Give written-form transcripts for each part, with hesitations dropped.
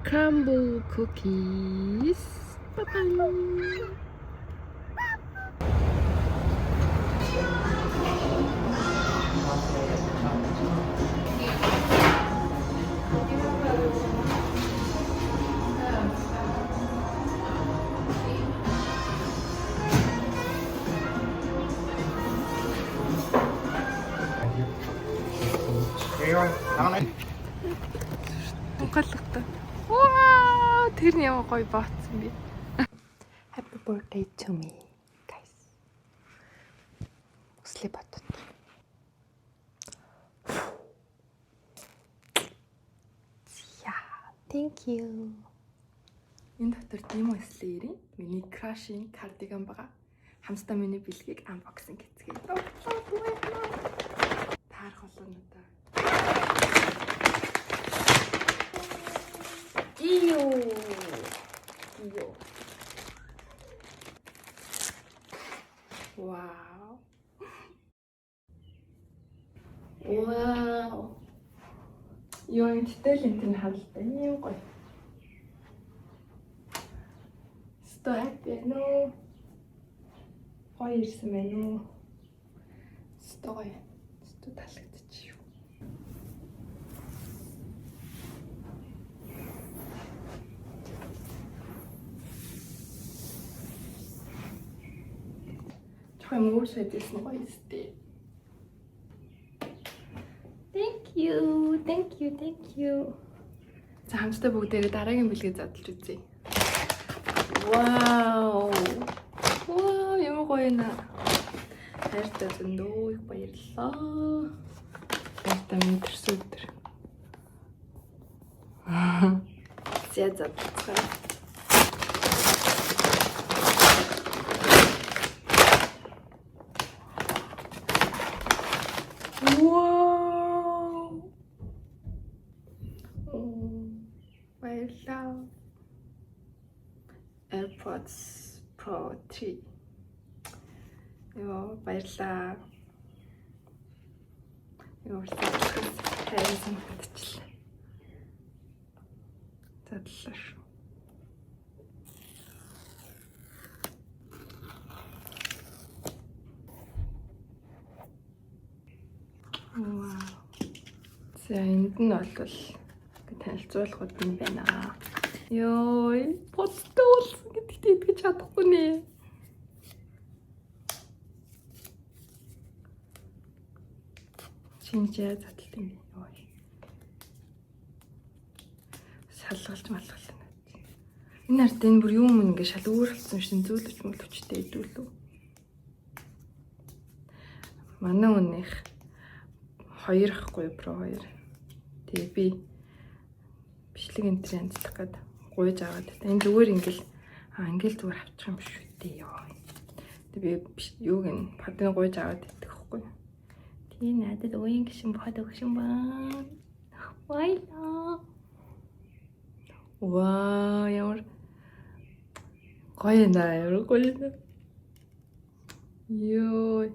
crumble cookies. Bye-bye. Галахтай. Вау, тэр нь ямар гоё баацсан бэ. Happy birthday to me, guys. Sleep at. Yeah, thank you. Энэ дотор тийм үслээрийн миний crush-ийн кардиган байгаа. Хамстаа миний бэлгийг unboxing хийцгээе. Таарах болоо надаа. Iyo. Wow. Wow. Yung detail энэ хадалтай юм гоё. Sto happy no. Гоё ирсэн байна уу? Sto гоё. Sto таалагдчих. Мөр шийдсэн гоё сте. Thank you. За хамтдаа бүгдээрээ дараагийн бэлгээ задлж үзье. Вау. Вау, ямар гоё нэ. Хайртай зөндөө их баярлалаа. Баяртай мэдэрсэн өдөр. Зя задлцгаа. Wow! Баярлалаа. AirPods Pro 3. Яа, баярлалаа. Яа, хайрсан мэдчихлээ. Задлаа шүү. Вау. За энд нь бол танилцуулгууд юм байна. Йой, подтой болсон гэдэгт итгэж чадахгүй нэ. Шинжээ задлалт юм. Йой. Шалгалж малгална. Энэ ард энэ бүр юм ингэ шал өөрчлөсөн шин зөөлөж мөлөвчтэй идүүлв. Манай өнөх 2 ахгүй Pro 2. Тэгээ би бичлэг энтер янзлах гээд гуйж аваад. Энэ зүгээр ингээл зүгээр авчих юм шүү дээ ёо. Тэгээ би юуг нь падны гуйж аваад идэх хгүй. Тэгээ надад уян гişin боход өгшин баа. Вайла. Вау, ямар гоё наа, гоё наа. Ёо.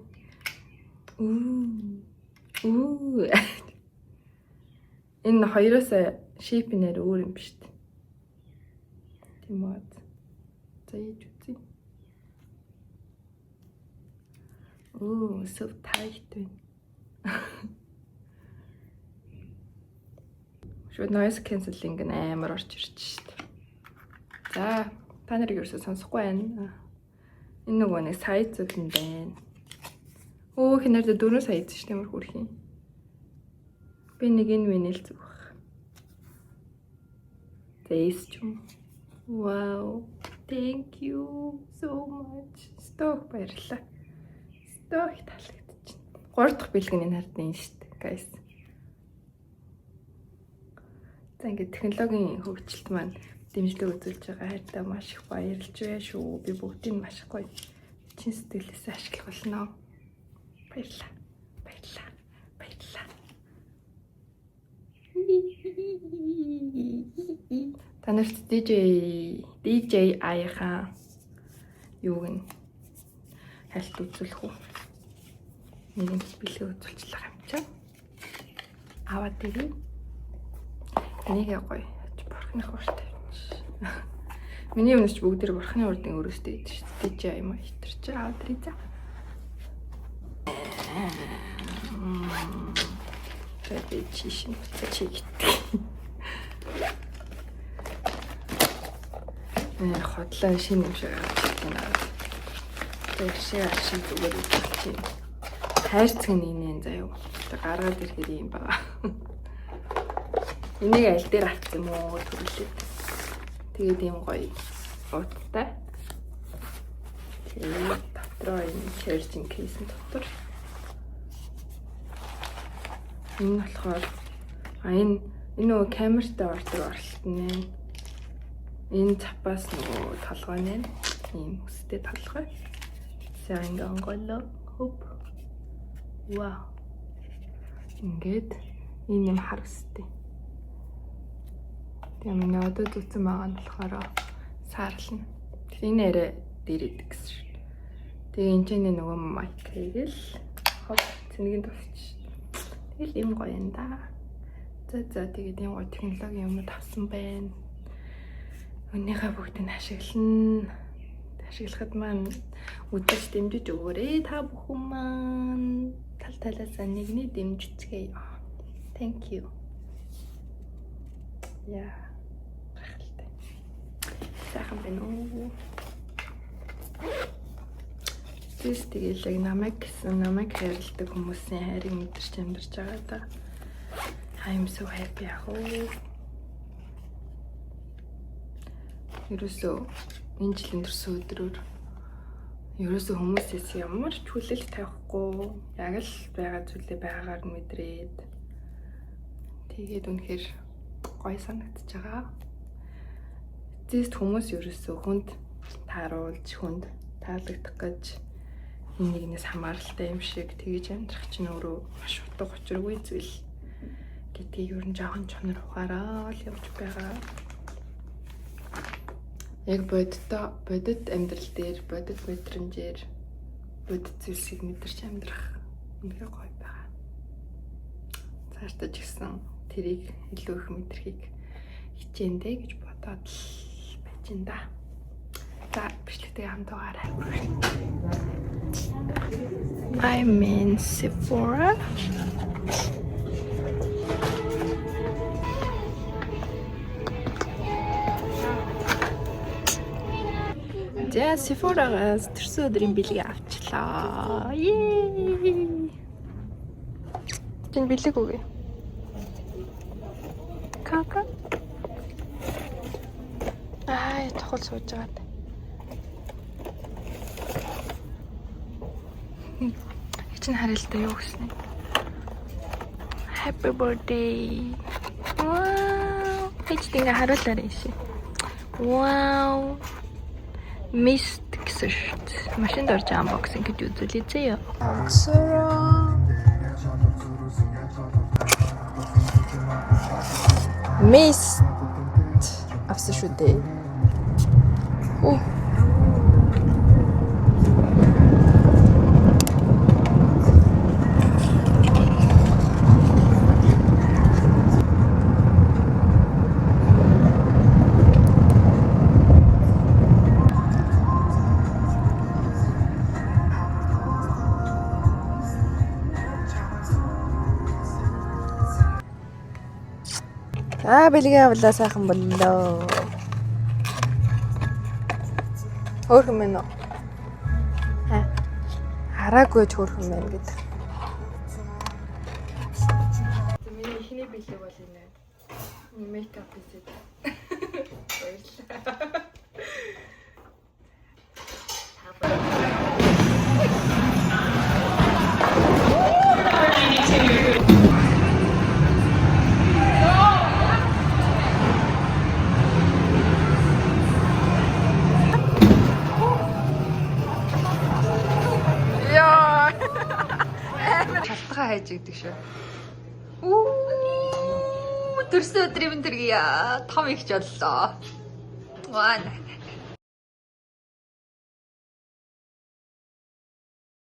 Энэ хоёроос шипнэр өөр юм биш үү? Тийм үү. За яаж үзье? So tight байна. Шууд noise cancelling амар орж ирж шít. За, та нарыг ерөөсөө сонсохгүй байна. Энэ нөгөө нэг сайз зүйл юм байна. Хинээр 4 сайз шүү дээ мөр хүрхийн. Би нэг энэ минэл зүгх. Тэйс ч юм. Wow. Thank you so much. Сток баярлалаа. Сток таалагдчих. 3 дахь бэлгийн хардны шүү дээ, guys. За ингээд технологийн хөгжилт маань дэмжлэг үзүүлж байгаа хайртай маш их баярлж байна шүү. Би бүгдийг маш их гоё чин сэтгэлээсээ ашиглах болно. Баярлалаа. Танарт DJ аяха юуг нь хальт үзүүлэх үү? Нэг нь бэлгээ үзүүлчихлээ юм чам. Аваад ирээ. Энийг гоё аж бүр. Бурхны хурд тавьчих. Миний өмнөч бүгд бурхны урдын өрөөстэй идэж шүү дээ. Дэж юм а хитэрч авдрий за. Тэгээд чишин чигт. Хотлоо шинэ юм шиг авчих юм аа. Тэр шиг ашиг зүгээр үзчих юм. Хайрцаг нэг заяа. Гаргаад ирэхэд юм байна. Энийг аль дээр авсан юм уу төрүүлээд. Тэгээд юм гоё уттай. Тэгээд дотроо энэ charging case дотор. Энэ болохоор энэ нөгөө камертай ордог оролт нэ. Энэ цапаас нөгөө толгой нэ. Ийм өстэй толгой. За ингээ онголоо. Хоп. Вау. Ингээд энэ юм хар өстэй. Тэгээ миний одоо зүтсэн байгаа нь болохоор саарлна. Тэгээ энэ арай дээр идэг гэсэн шүү. Тэгээ энэ ч нөгөө майк хийгээл хоп цэнийг тусч. Тэгэл юм гоё юм да. За тэгээд юм гоё технологи юмуд авсан байна. Өнөөхөө бүгдийг ашиглана. Ашиглахад маань үдэж дэмжиж өгөөрэй та бүхэн маань. Талаасаа нэгний дэмжицгээе. Thank you. Яа. Гайхалтай. Сайхан байна уу? Тэгээл яг намайг хайрладаг хүмүүсийн хайрыг мэдэрч амьдарч байгаа да. I'm so happy яах вэ? Ерөөсөө энэ жилийн төрсөн өдрөөр ерөөсөө хүмүүсээс ямар ч хүлээлт тавихгүй яг л байгаа зүйлээ байгаагаар мэдрээд тэгээд үнэхээр гоё санагдаж байгаа. Эцэст хүмүүс ерөөсөө хүнд тааруулж хүнд таалагдах гэж энэ нэгнээс хамааралтай юм шиг тэгж амьдрах чинь өөрөө маш утга учиргүй зүйл гэдгийг ер нь жоохон чонор ухаараа л явж байгаа. Яг бодит амьдрал дээр, бодит мэдрэмжээр бодит зүйлсийг мэдэрч амьдрах үнэхээр гоё байгаа. Цаашдаа ч гэсэн тэрийг илүү их мэдрэхийг хичээндэ гэж бодоод л байж ин да. За бичлэгтэй хамтаагаарай. I'm in Sephora. За Sephora-гаас төрсөн өдрийн бэлгийг авчлаа. Yay! Тэн бэлэг үгүй. Кака. Тохол сууж байгаа. Чин харилтаа юу гэснэ? Happy birthday. Wow. Хэчтинг харуулаарай ши. Wow. Mist гэсэн шүү дээ. Машинд орж unboxing гэж үзүүлээ заяа. Mist авсан шүү дээ. Оо. Бэлгээ авлаа сайхан боллоо. Хөөрхөн мэн үү? Хараагүй ч хөөрхөн мэн гэдэг. Миний ихний бэлэг бол энэ. Мейкап хийсэн. Баярлалаа. Хайж игдэг шүү. Төрсөн өдрийн төргийа том ихч боллоо. Ваа.